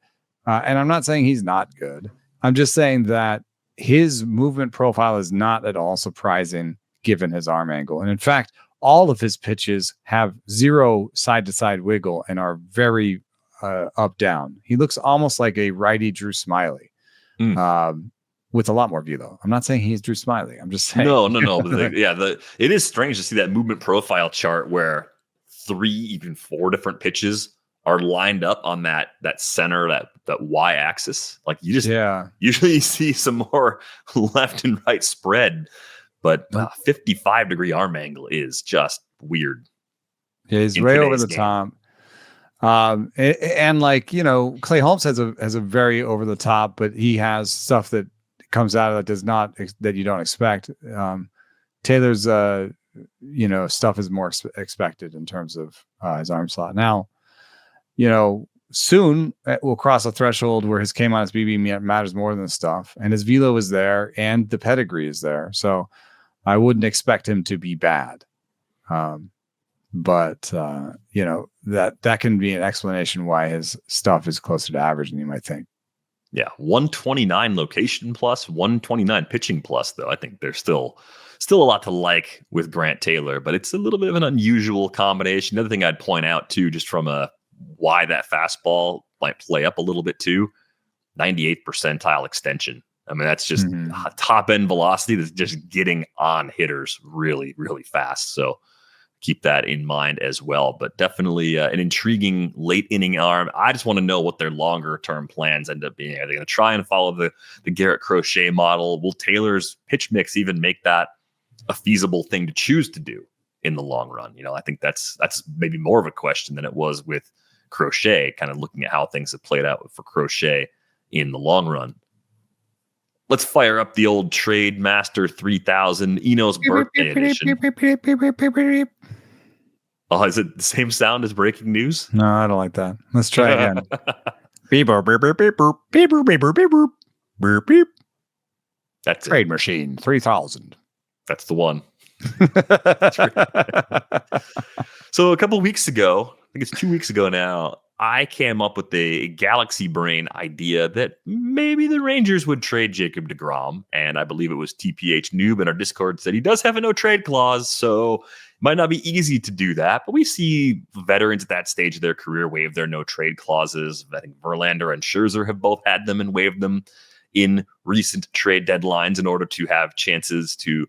And I'm not saying he's not good. I'm just saying that his movement profile is not at all surprising given his arm angle. And in fact, all of his pitches have zero side-to-side wiggle and are very up-down. He looks almost like a righty Drew Smiley with a lot more velo. I'm not saying he's Drew Smiley. I'm just saying. No. It is strange to see that movement profile chart where 3, even 4 different pitches are lined up on that center, that y-axis. Like you just usually see some more left and right spread, but 55-degree arm angle is just weird. Yeah, he's way over the top. And Clay Holmes has a very over the top, but he has stuff that comes out of that you don't expect. Taylor's stuff is more expected in terms of his arm slot. Now, soon we'll cross a threshold where his K-minus BB matters more than stuff, and his velo is there and the pedigree is there. So I wouldn't expect him to be bad. But that can be an explanation why his stuff is closer to average than you might think. Yeah, 129 location plus, 129 pitching plus, though. I think there's still a lot to like with Grant Taylor, but it's a little bit of an unusual combination. Another thing I'd point out, too, just from why that fastball might play up a little bit, too, 98th percentile extension. I mean, that's just top-end velocity that's just getting on hitters really, really fast. So keep that in mind as well. But definitely an intriguing late inning arm. I just want to know what their longer term plans end up being. Are they going to try and follow the Garrett Crochet model? Will Taylor's pitch mix even make that a feasible thing to choose to do in the long run? I think that's maybe more of a question than it was with Crochet, kind of looking at how things have played out for Crochet in the long run. Let's fire up the old Trade Master 3000 Eno's birthday edition. Oh, is it the same sound as breaking news? No, I don't like that. Let's try again. Beep, beep, beep, beep, beep, beep, beep, beep, beep, beep, beep. That's Trade Machine 3000. That's the one. So a couple of weeks ago, I think it's 2 weeks ago now, I came up with a galaxy brain idea that maybe the Rangers would trade Jacob deGrom. And I believe it was TPH Noob in our Discord said he does have a no trade clause. So it might not be easy to do that. But we see veterans at that stage of their career waive their no trade clauses. I think Verlander and Scherzer have both had them and waived them in recent trade deadlines in order to have chances to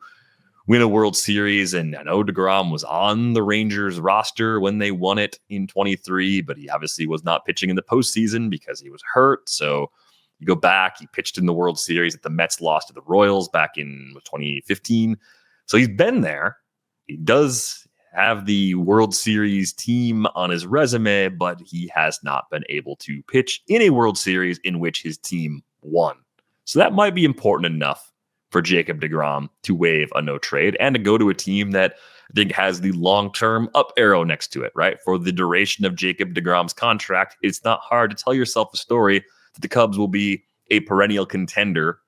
win a World Series. And I know deGrom was on the Rangers roster when they won it in 23, but he obviously was not pitching in the postseason because he was hurt. So you go back, he pitched in the World Series that the Mets lost to the Royals back in 2015. So he's been there. He does have the World Series team on his resume, but he has not been able to pitch in a World Series in which his team won. So that might be important enough for Jacob deGrom to waive a no trade and to go to a team that I think has the long-term up arrow next to it, right? For the duration of Jacob deGrom's contract, it's not hard to tell yourself a story that the Cubs will be a perennial contender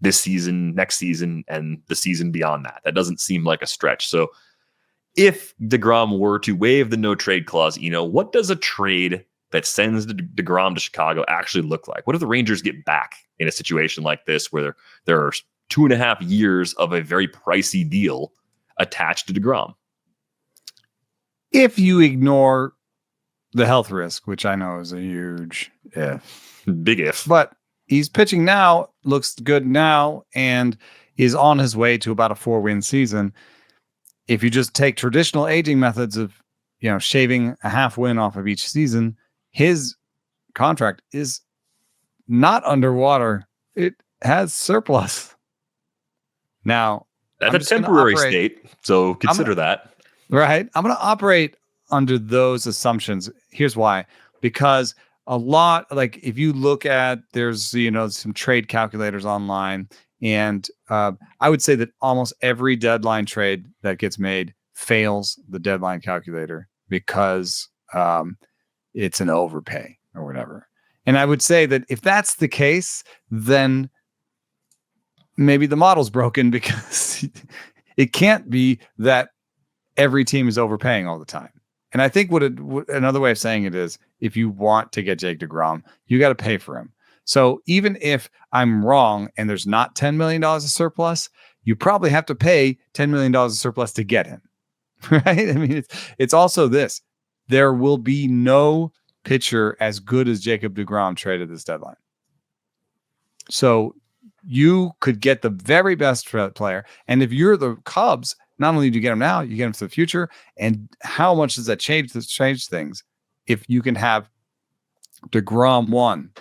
this season, next season, and the season beyond that. That doesn't seem like a stretch. So if deGrom were to waive the no trade clause, what does a trade that sends deGrom to Chicago actually look like? What if the Rangers get back in a situation like this where there are 2.5 years of a very pricey deal attached to deGrom? If you ignore the health risk, which I know is a huge if. Big if. But he's pitching now, looks good now, and is on his way to about a 4-win season. If you just take traditional aging methods of, shaving a half win off of each season, his contract is not underwater. It has surplus. Now, that's a temporary state, so consider that. Right. I'm going to operate under those assumptions. Here's why. Because a lot, like if you look at, there's, some trade calculators online, and I would say that almost every deadline trade that gets made fails the deadline calculator because it's an overpay or whatever. And I would say that if that's the case, then maybe the model's broken, because it can't be that every team is overpaying all the time. And I think another way of saying it is, if you want to get Jake deGrom, you got to pay for him. So even if I'm wrong and there's not $10 million of surplus, you probably have to pay $10 million of surplus to get him, right? I mean, it's also this. There will be no pitcher as good as Jacob deGrom traded this deadline. So you could get the very best player. And if you're the Cubs, not only do you get him now, you get him for the future. And how much does that change things? If you can have deGrom 1,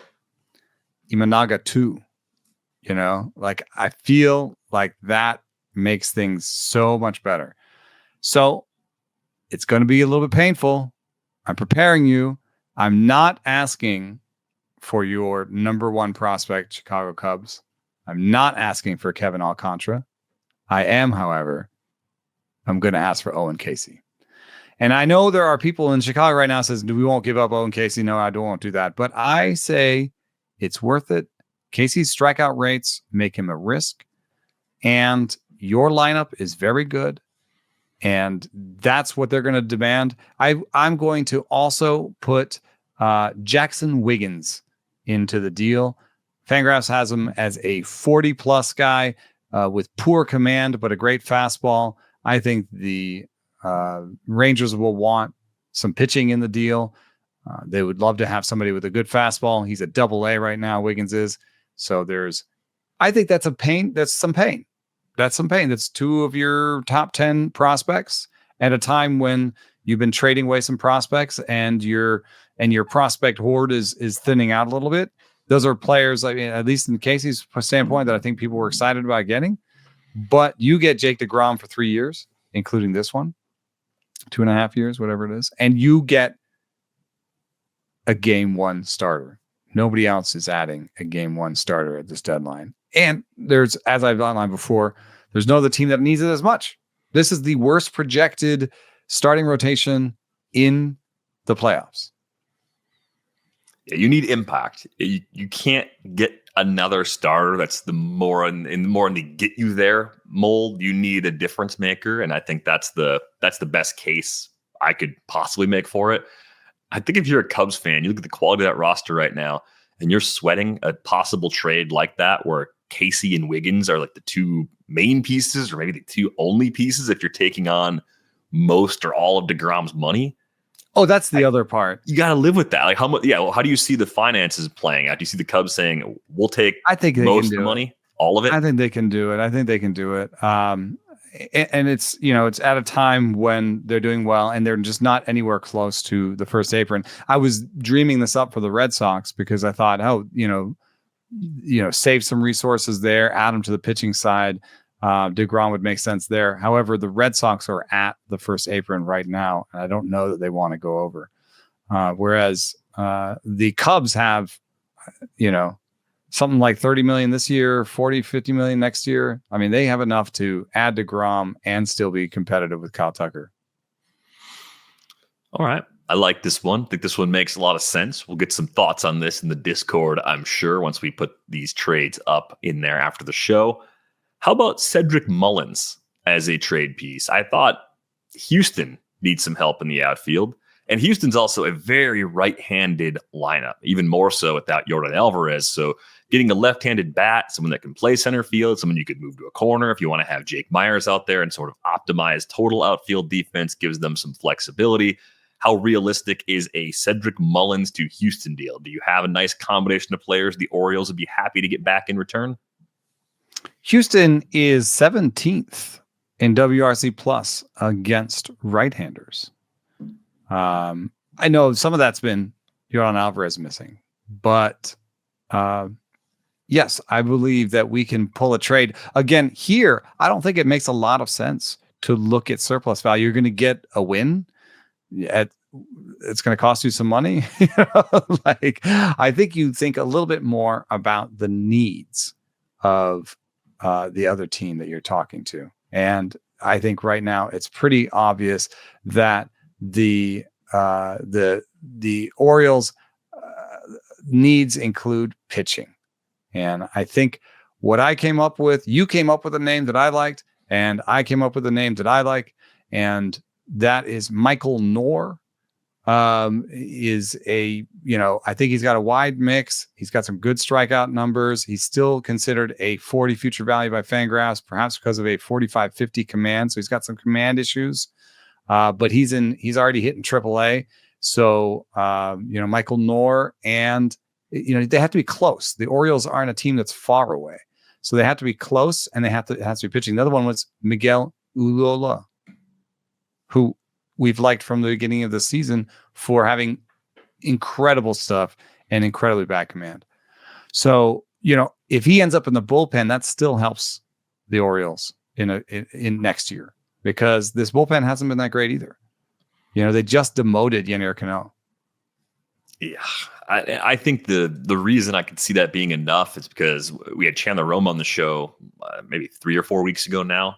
Imanaga 2, like I feel like that makes things so much better. So it's going to be a little bit painful. I'm preparing you. I'm not asking for your number 1 prospect, Chicago Cubs. I'm not asking for Kevin Alcantara. I am, however, I'm going to ask for Owen Casey. And I know there are people in Chicago right now says, we won't give up Owen Casey. No, I won't do that. But I say it's worth it. Casey's strikeout rates make him a risk. And your lineup is very good. And that's what they're going to demand. I'm going to also put Jackson Wiggins into the deal. Fangraphs has him as a 40-plus guy with poor command, but a great fastball. I think the Rangers will want some pitching in the deal. They would love to have somebody with a good fastball. He's a AA right now, Wiggins is. So I think that's a pain. That's some pain. That's some pain. That's 2 of your top 10 prospects at a time when you've been trading away some prospects and your prospect horde is thinning out a little bit. Those are players, I mean, at least in Casey's standpoint, that I think people were excited about getting. But you get Jake deGrom for 3 years, including this one, 2.5 years, whatever it is, and you get a game 1 starter. Nobody else is adding a game 1 starter at this deadline. And there's, as I've outlined before, there's no other team that needs it as much. This is the worst projected starting rotation in the playoffs. Yeah, you need impact. You can't get another starter that's more in the get you there mold. You need a difference maker, and I think that's the best case I could possibly make for it. I think if you're a Cubs fan, you look at the quality of that roster right now, and you're sweating a possible trade like that where Casey and Wiggins are like the 2 main pieces, or maybe the 2 only pieces if you're taking on most or all of deGrom's money. Oh, that's the other part. You got to live with that. Like how much? Yeah. Well, how do you see the finances playing out? Do you see the Cubs saying, "We'll take most of the money, all of it"? I think they can do it. And it's it's at a time when they're doing well and they're just not anywhere close to the first apron. I was dreaming this up for the Red Sox because I thought, save some resources there, add them to the pitching side. deGrom would make sense there. However, the Red Sox are at the first apron right now, and I don't know that they want to go over. Whereas the Cubs have, something like 30 million this year, 40, 50 million next year. I mean, they have enough to add deGrom and still be competitive with Kyle Tucker. All right. I like this one. I think this one makes a lot of sense. We'll get some thoughts on this in the Discord, I'm sure, once we put these trades up in there after the show. How about Cedric Mullins as a trade piece? I thought Houston needs some help in the outfield. And Houston's also a very right-handed lineup, even more so without Yordan Alvarez. So getting a left-handed bat, someone that can play center field, someone you could move to a corner if you want to have Jake Myers out there and sort of optimize total outfield defense, gives them some flexibility. How realistic is a Cedric Mullins to Houston deal? Do you have a nice combination of players the Orioles would be happy to get back in return? Houston is 17th in WRC plus against right-handers. I know some of that's been Yordan Alvarez missing, but yes, I believe that we can pull a trade. Again, here, I don't think it makes a lot of sense to look at surplus value. You're going to get a win. It's going to cost you some money. I think you think a little bit more about the needs of the other team that you're talking to. And I think right now it's pretty obvious that the Orioles, needs include pitching. And I think what I came up with, you came up with a name that I liked, and I came up with a name that I like, and that is Michael Knorr. Is a, I think he's got a wide mix. He's got some good strikeout numbers. He's still considered a 40 future value by Fangraphs, perhaps because of a 45-50 command. So he's got some command issues, but he's already hitting AAA. So, Michael Knorr, and, they have to be close. The Orioles aren't a team that's far away. So they have to be close, and it has to be pitching. The other one was Miguel Ulloa, who we've liked from the beginning of the season for having incredible stuff and incredibly bad command. So, if he ends up in the bullpen, that still helps the Orioles in next year, because this bullpen hasn't been that great either. They just demoted Yennier Cano. Yeah, I think the reason I could see that being enough is because we had Chandler Roma on the show maybe 3 or 4 weeks ago now.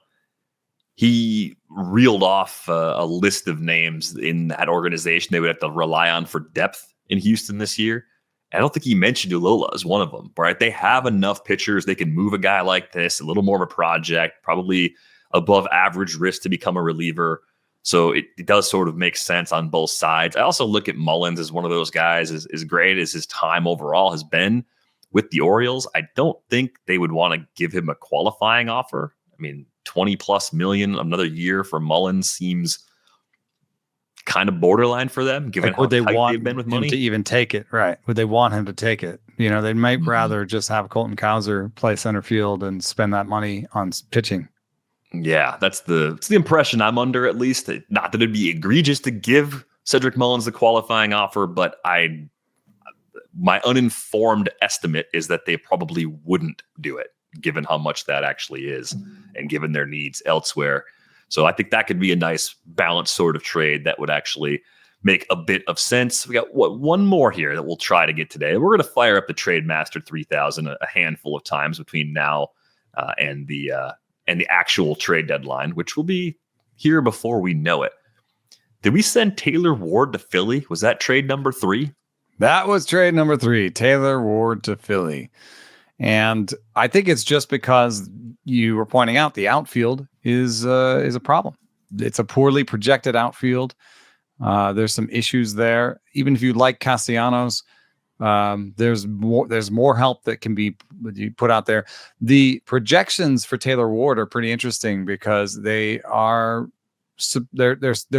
He reeled off a list of names in that organization they would have to rely on for depth in Houston this year. I don't think he mentioned Ulloa as one of them, right? They have enough pitchers. They can move a guy like this, a little more of a project, probably above average risk to become a reliever. So it does sort of make sense on both sides. I also look at Mullins as one of those guys, as great as his time overall has been with the Orioles. I don't think they would want to give him a qualifying offer. I mean, 20 plus million another year for Mullins seems kind of borderline for them, given how tight they've been with money. To even take it, right? Would they want him to take it? They might rather just have Colton Cowser play center field and spend that money on pitching. Yeah, that's the impression I'm under, at least. Not that it'd be egregious to give Cedric Mullins the qualifying offer, but my uninformed estimate is that they probably wouldn't do it, given how much that actually is and given their needs elsewhere. So I think that could be a nice balanced sort of trade that would actually make a bit of sense. We got one more here that we'll try to get today. We're going to fire up the Trade Master 3000 a handful of times between now and the actual trade deadline, which will be here before we know it. Did we send Taylor Ward to Philly? Was that trade number 3? That was trade number 3, Taylor Ward to Philly. And I think it's just because you were pointing out the outfield is a problem. It's a poorly projected outfield. There's some issues there. Even if you like Castellanos, there's more help that can be put out there. The projections for Taylor Ward are pretty interesting because they're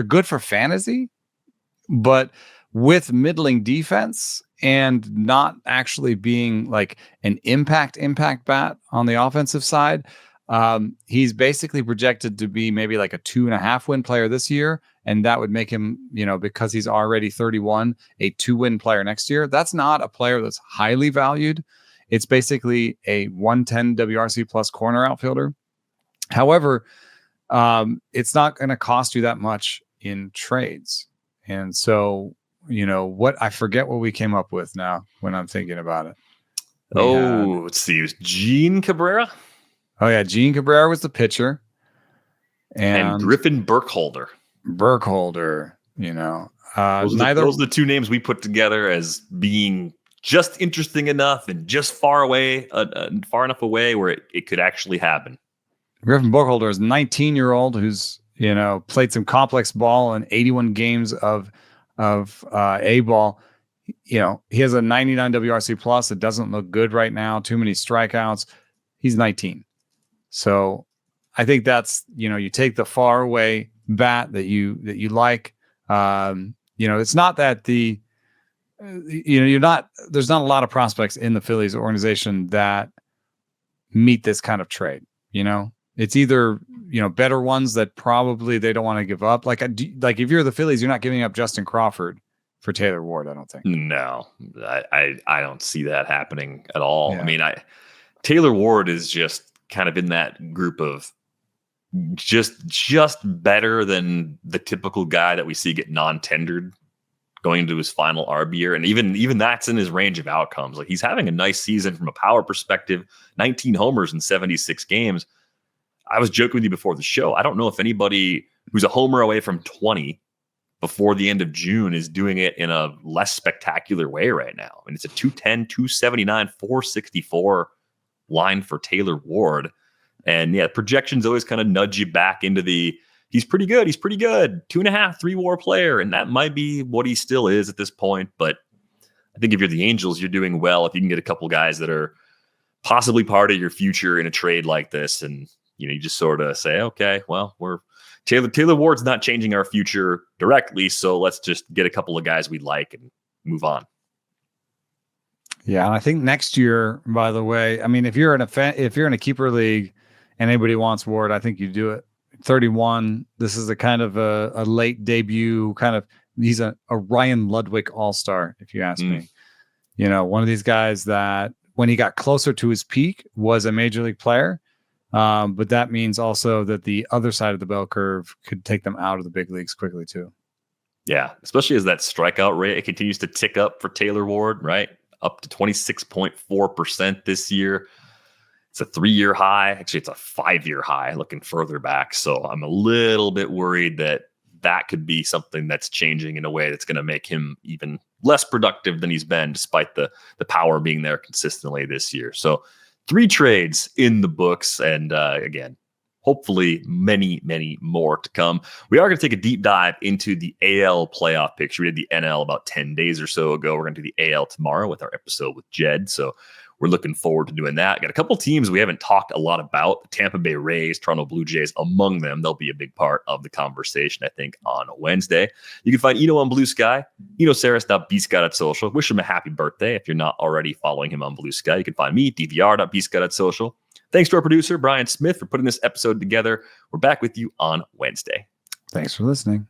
good for fantasy, but with middling defense and not actually being like an impact bat on the offensive side. He's basically projected to be maybe like a 2.5 win player this year. And that would make him, because he's already 31, a 2-win player next year. That's not a player that's highly valued. It's basically a 110 WRC plus corner outfielder. However, it's not going to cost you that much in trades. And so, I forget what we came up with now when I'm thinking about it. Let's see. It was Gene Cabrera. Oh, yeah. Gene Cabrera was the pitcher. And Griffin Burkholder. Those are the two names we put together as being just interesting enough and just far enough away where it could actually happen. Griffin Burkholder is a 19-year-old who's played some complex ball in 81 games of A ball. He has a 99 WRC plus. It doesn't look good right now. Too many strikeouts. He's 19. So I think that's, you take the far away bat that you like. It's not that there's not a lot of prospects in the Phillies organization that meet this kind of trade. It's either, better ones that probably they don't want to give up. Like if you're the Phillies, you're not giving up Justin Crawford for Taylor Ward, I don't think. No, I don't see that happening at all. Yeah. I mean, Taylor Ward is just kind of in that group of just better than the typical guy that we see get non-tendered going into his final RB year. And even that's in his range of outcomes. Like, he's having a nice season from a power perspective, 19 homers in 76 games. I was joking with you before the show. I don't know if anybody who's a homer away from 20 before the end of June is doing it in a less spectacular way right now. I mean, it's a 210, 279, 464 line for Taylor Ward. And yeah, projections always kind of nudge you back into the, he's pretty good. 2.5, 3 WAR player. And that might be what he still is at this point. But I think if you're the Angels, you're doing well if you can get a couple guys that are possibly part of your future in a trade like this. And, you just sort of say, okay, well, Taylor Ward's not changing our future directly. So let's just get a couple of guys we like and move on. Yeah. I think next year, by the way, I mean, if you're in a keeper league and anybody wants Ward, I think you do it. 31. This is a kind of a late debut kind of, he's a Ryan Ludwig all-star, if you ask me. One of these guys that when he got closer to his peak was a major league player. But that means also that the other side of the bell curve could take them out of the big leagues quickly too. Yeah. Especially as that strikeout rate, it continues to tick up for Taylor Ward, right? Up to 26.4% this year. It's a 3-year high. Actually, it's a 5-year high looking further back. So I'm a little bit worried that could be something that's changing in a way that's going to make him even less productive than he's been, despite the power being there consistently this year. So 3 trades in the books. And again, hopefully many, many more to come. We are going to take a deep dive into the AL playoff picture. We did the NL about 10 days or so ago. We're going to do the AL tomorrow with our episode with Jed. So we're looking forward to doing that. Got a couple teams we haven't talked a lot about. The Tampa Bay Rays, Toronto Blue Jays among them. They'll be a big part of the conversation, I think, on Wednesday. You can find Eno on Blue Sky, enosaris.bsky.social. Wish him a happy birthday if you're not already following him on Blue Sky. You can find me, dvr.bsky.social. Thanks to our producer, Brian Smith, for putting this episode together. We're back with you on Wednesday. Thanks for listening.